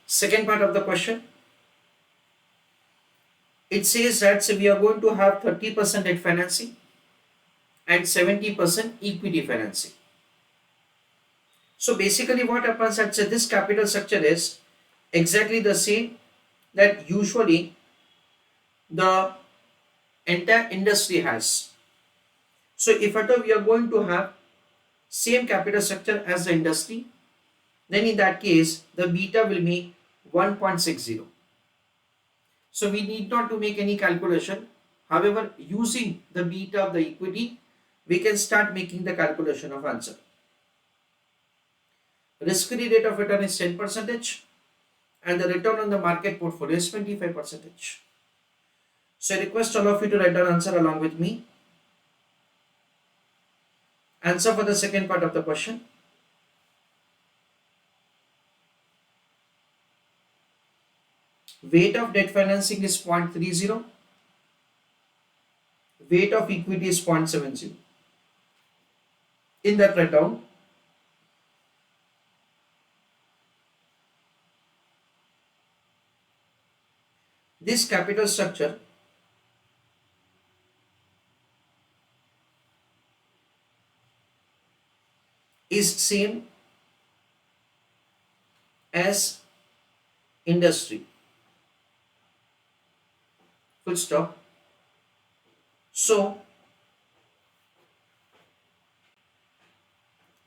Second part of the question, it says that we are going to have 30% debt financing and 70% equity financing. So basically what happens at this capital structure is exactly the same that usually the entire industry has. So if at all we are going to have same capital structure as the industry, then in that case the beta will be 1.60. So we need not to make any calculation. However, using the beta of the equity, we can start making the calculation of answer. Risk-free rate of return is 10% and the return on the market portfolio is 25%. So I request all of you to write down answer along with me. Answer for the second part of the question. Weight of debt financing is 0.30. Weight of equity is 0.70. In that write down, this capital structure is same as industry. Full stop. So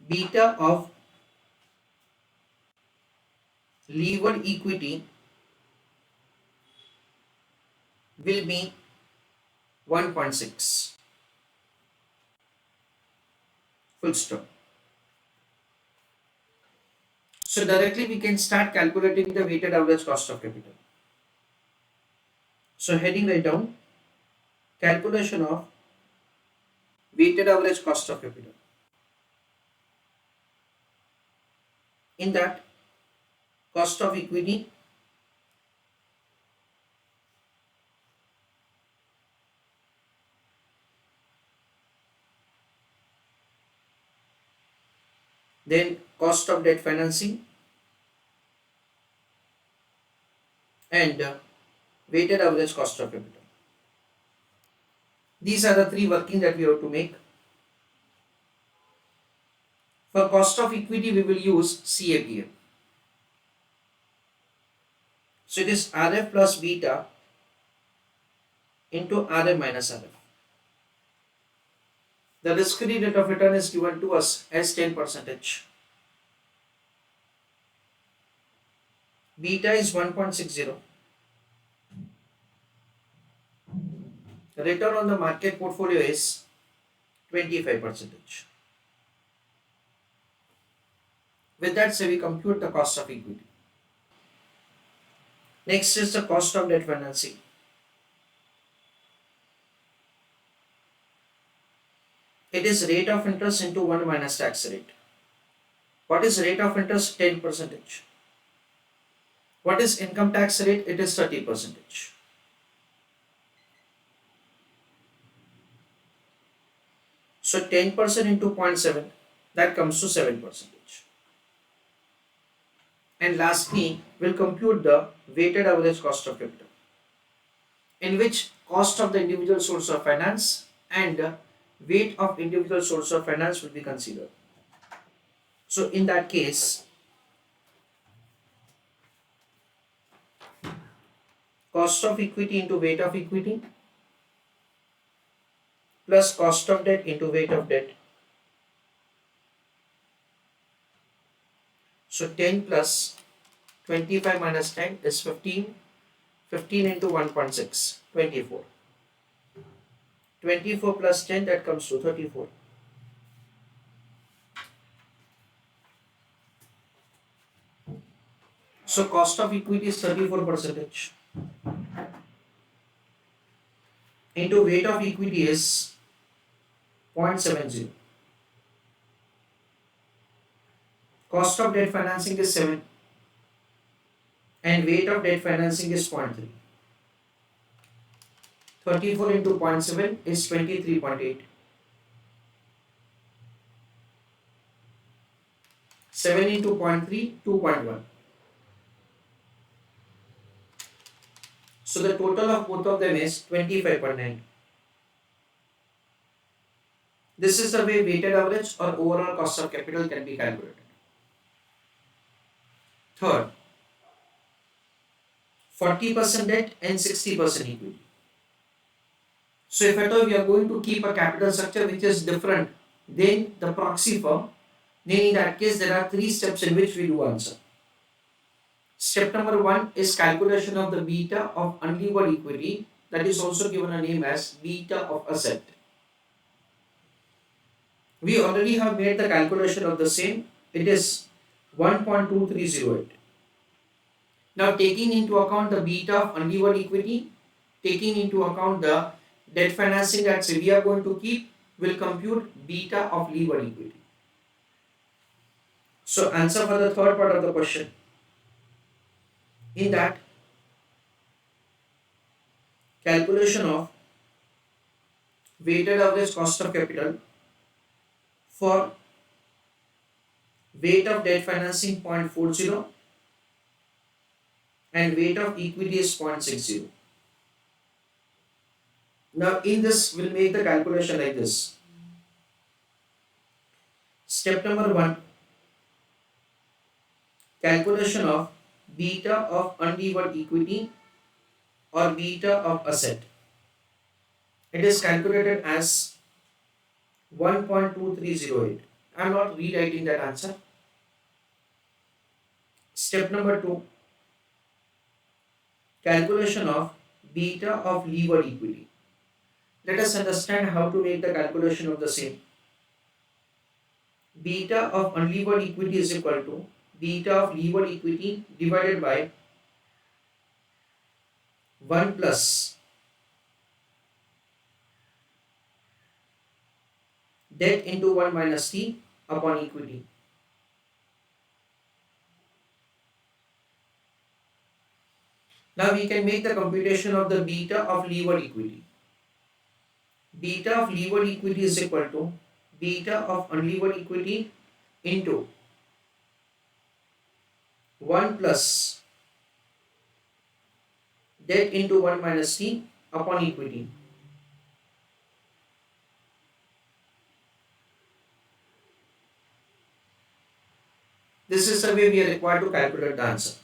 beta of levered equity will be 1.6. Full stop. So directly we can start calculating the weighted average cost of capital. So heading right down, calculation of weighted average cost of capital. In that, cost of equity then cost of debt financing and weighted average cost of capital. These are the three working that we have to make. For cost of equity, we will use CAPM. So it is RF plus beta into RM minus RF. The risk-free rate of return is given to us as 10%. Beta is 1.60. The return on the market portfolio is 25%. With that, say we compute the cost of equity. Next is the cost of debt financing. It is rate of interest into 1 minus tax rate. What is rate of interest? 10%. What is income tax rate? It is 30%. So 10% into 0.7, that comes to 7%. And lastly, we'll compute the weighted average cost of capital, in which cost of the individual source of finance and weight of individual source of finance will be considered. So in that case, cost of equity into weight of equity plus cost of debt into weight of debt. So 10 plus 25 minus 10 is 15. 15 into 1.6, 24. 24 plus 10, that comes to 34. So cost of equity is 34%. Into weight of equity is 0.70. Cost of debt financing is 7 and weight of debt financing is 0.3. 34 into 0.7 is 23.8. 7 into 0.3, 2.1. So the total of both of them is 25.9. This is the way weighted average or overall cost of capital can be calculated. Third, 40% debt and 60% equity. So if at all we are going to keep a capital structure which is different than the proxy firm, then in that case there are three steps in which we do answer. Step number 1 is calculation of the beta of unlevered equity, that is also given a name as beta of asset. We already have made the calculation of the same. It is 1.2308. Now taking into account the beta of unlevered equity, taking into account the debt financing that we are going to keep, will compute beta of levered equity. So answer for the third part of the question. In that, calculation of weighted average cost of capital for weight of debt financing 0.40 and weight of equity is 0.60. Now in this we'll make the calculation like this. Step number 1, calculation of beta of unlevered equity or beta of asset. It is calculated as 1.2308. I am not rewriting that answer. Step number 2, calculation of beta of levered equity. Let us understand how to make the calculation of the same. Beta of unlevered equity is equal to beta of levered equity divided by 1 plus debt into 1 minus t upon equity. Now we can make the computation of the beta of levered equity. Beta of levered equity is equal to beta of unlevered equity into 1 plus debt into 1 minus t upon equity. This is the way we are required to calculate the answer.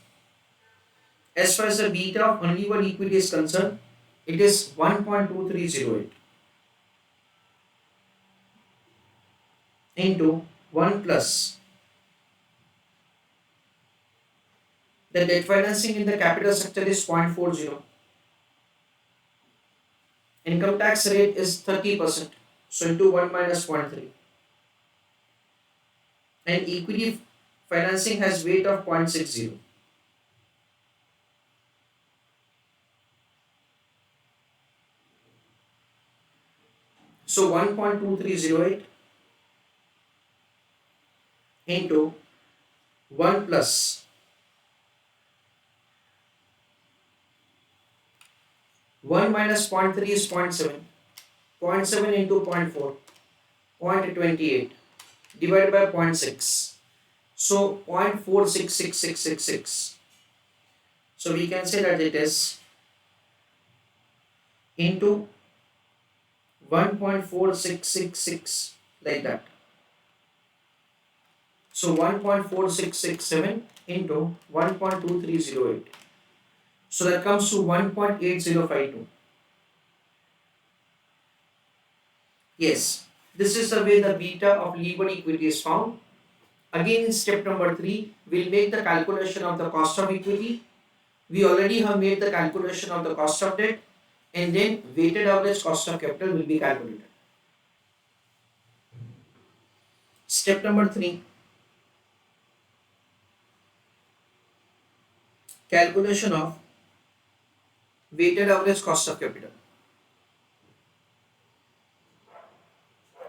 As far as the beta of unlevered equity is concerned, it is 1.2308 into 1 plus the debt financing in the capital structure is 0.40. Income tax rate is 30%, so into 1 minus 0.3. And equity financing has weight of 0.60. So 1.2308 into 1 plus 1 minus 0.3 is 0.7. 0.7 into 0.4, 0.28 divided by 0.6. So 0.466666. So we can say that it is into 1.4666 like that. So 1.4667 into 1.2308. So that comes to 1.8052. Yes, this is the way the beta of levered equity is found. Again in step number 3, we'll make the calculation of the cost of equity. We already have made the calculation of the cost of debt, and then weighted average cost of capital will be calculated. Step number 3, calculation of weighted average cost of capital.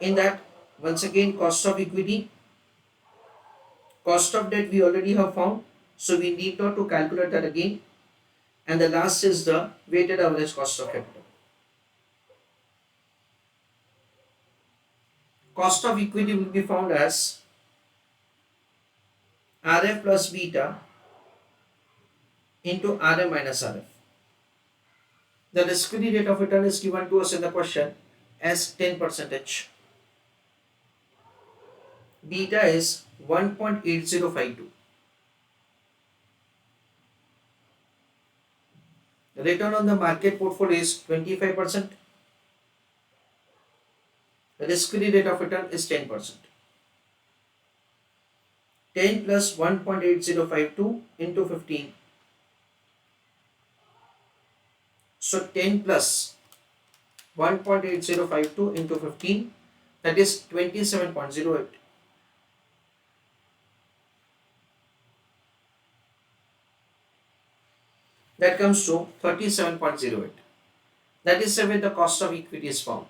In that, once again, cost of equity, cost of debt we already have found, so we need not to calculate that again. And the last is the weighted average cost of capital. Cost of equity will be found as RF plus beta into RM minus RF. The risk-free rate of return is given to us in the question as 10%. Beta is 1.8052. The return on the market portfolio is 25%. The risk-free rate of return is 10%. 10 plus 1.8052 into 15. So 10 plus 1.8052 into 15, that is 27.08. That comes to 37.08. That is the way the cost of equity is found.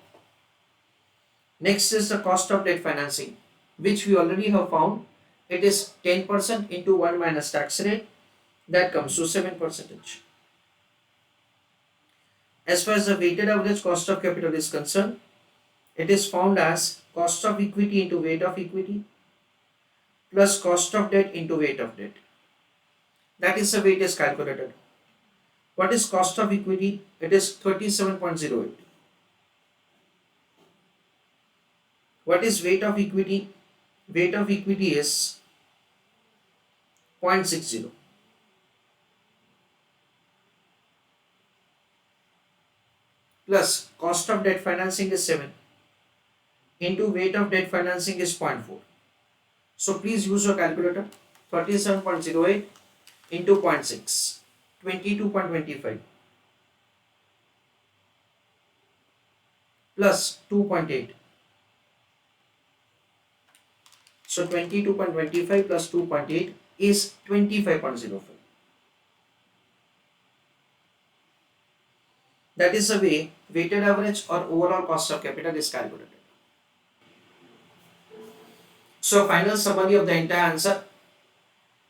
Next is the cost of debt financing, which we already have found. It is 10% into 1 minus tax rate. That comes to 7%. As far as the weighted average cost of capital is concerned, it is found as cost of equity into weight of equity plus cost of debt into weight of debt. That is the way it is calculated. What is cost of equity? It is 37.08. What is weight of equity? Weight of equity is 0.60. Plus cost of debt financing is 7 into weight of debt financing is 0.4. So please use your calculator. 37.08 into 0.6, 22.25 plus 2.8. So 22.25 plus 2.8 is 25.05. That is the way weighted average or overall cost of capital is calculated. So final summary of the entire answer.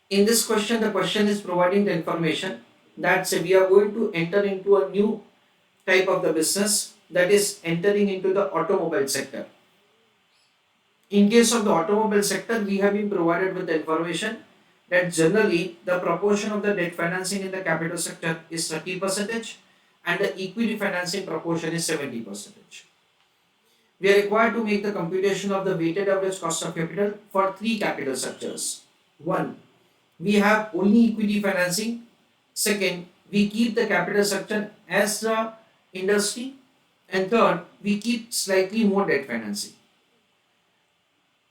In this question, the question is providing the information that say we are going to enter into a new type of the business, that is entering into the automobile sector. In case of the automobile sector, we have been provided with the information that generally the proportion of the debt financing in the capital sector is 30% and the equity financing proportion is 70%. We are required to make the computation of the weighted average cost of capital for three capital structures. One, we have only equity financing. Second, we keep the capital structure as the industry. And third, we keep slightly more debt financing.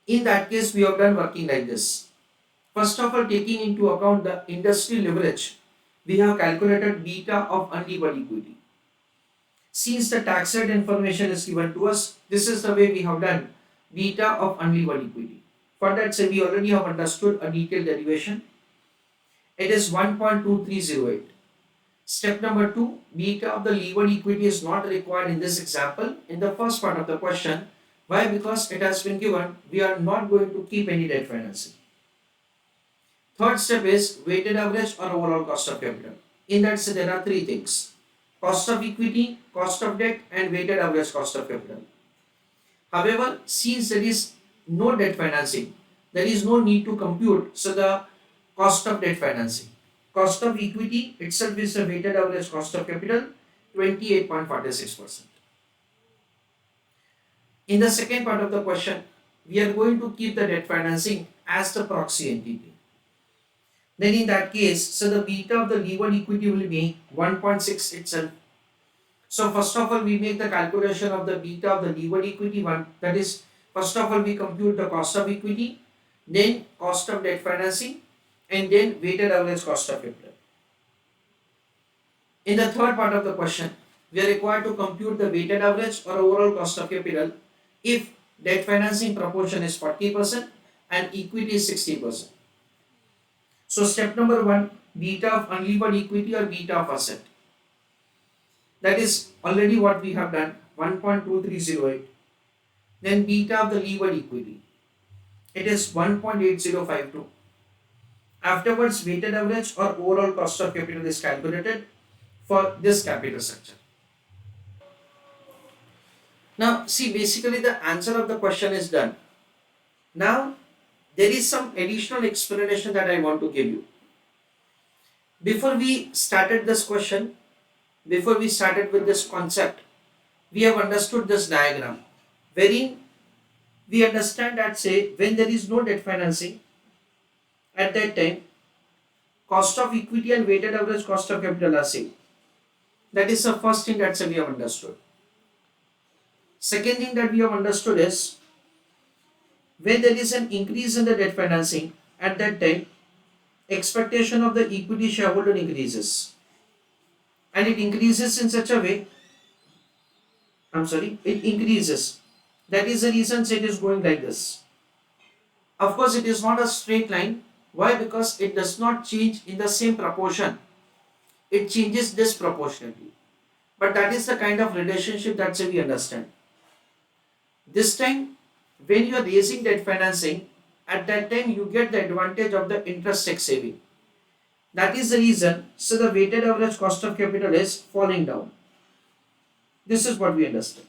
In that case, we have done working like this. First of all, taking into account the industry leverage, we have calculated beta of unlevered equity. Since the tax rate information is given to us, this is the way we have done beta of unlevered equity. For that, say we already have understood a detailed derivation. It is 1.2308. Step number 2, beta of the levered equity is not required in this example in the first part of the question. Why? Because it has been given we are not going to keep any debt financing. Third step is weighted average or overall cost of capital. In that, there are three things: cost of equity, cost of debt, and weighted average cost of capital. However, since there is no debt financing, there is no need to compute so the cost of debt financing. Cost of equity itself is the weighted average cost of capital, 28.46%. In the second part of the question, we are going to keep the debt financing as the proxy entity. Then in that case, so the beta of the levered equity will be 1.6 itself. So first of all, we make the calculation of the beta of the levered equity one. That is, first of all, we compute the cost of equity, then cost of debt financing, and then weighted average cost of capital. In the third part of the question, we are required to compute the weighted average or overall cost of capital if debt financing proportion is 40% and equity is 60%. So step number 1, beta of unlevered equity or beta of asset. That is already what we have done, 1.2308. Then beta of the levered equity. It is 1.8052. Afterwards, weighted average or overall cost of capital is calculated for this capital structure. Now, see, basically the answer of the question is done. Now, there is some additional explanation that I want to give you. Before we started this question, before we started with this concept, we have understood this diagram, wherein we understand that say when there is no debt financing, at that time cost of equity and weighted average cost of capital are same. That is the first thing that we have understood. Second thing that we have understood is when there is an increase in the debt financing, at that time expectation of the equity shareholder increases, and it increases in such a way, it increases. That is the reason it is going like this. Of course, it is not a straight line. Why? Because it does not change in the same proportion. It changes disproportionately. But that is the kind of relationship that we understand. This time, when you are raising debt financing, at that time you get the advantage of the interest tax saving. That is the reason, so the weighted average cost of capital is falling down. This is what we understand.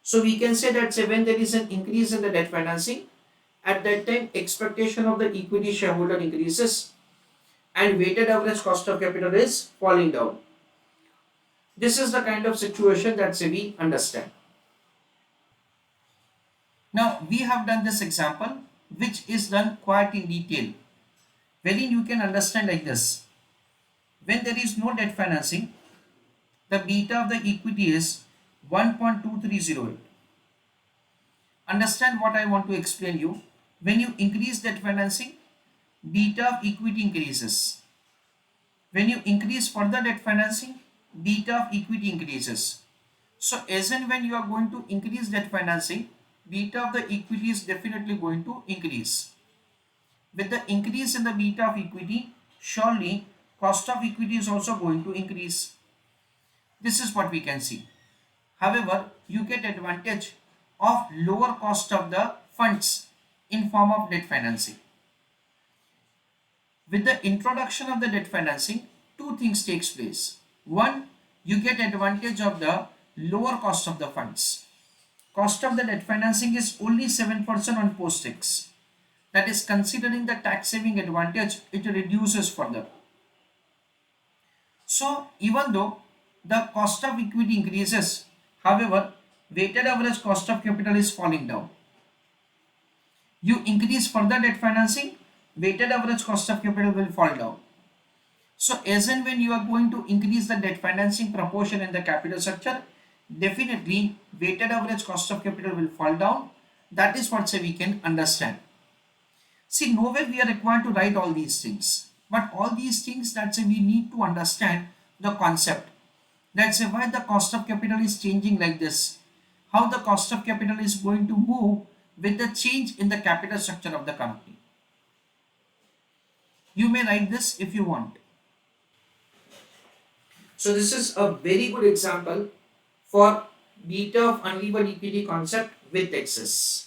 So we can say that say when there is an increase in the debt financing, at that time expectation of the equity shareholder increases and weighted average cost of capital is falling down. This is the kind of situation that say we understand. Now we have done this example which is done quite in detail, wherein you can understand like this. When there is no debt financing, the beta of the equity is 1.2308. Understand what I want to explain you. When you increase debt financing, beta of equity increases. When you increase further debt financing, beta of equity increases. So as and when you are going to increase debt financing, beta of the equity is definitely going to increase. With the increase in the beta of equity, surely cost of equity is also going to increase. This is what we can see. However, you get advantage of lower cost of the funds in form of debt financing. With the introduction of the debt financing, two things takes place. One, you get advantage of the lower cost of the funds. Cost of the debt financing is only 7% on post tax. That is, considering the tax saving advantage, it reduces further. So even though the cost of equity increases, however, weighted average cost of capital is falling down. You increase further debt financing, weighted average cost of capital will fall down. So as and when you are going to increase the debt financing proportion in the capital structure, definitely weighted average cost of capital will fall down. That is what we can understand. See, nowhere we are required to write all these things, but all these things that we need to understand the concept. That's why the cost of capital is changing like this. How the cost of capital is going to move with the change in the capital structure of the company. You may write this if you want. So this is a very good example for beta of unlevered equity concept with excess.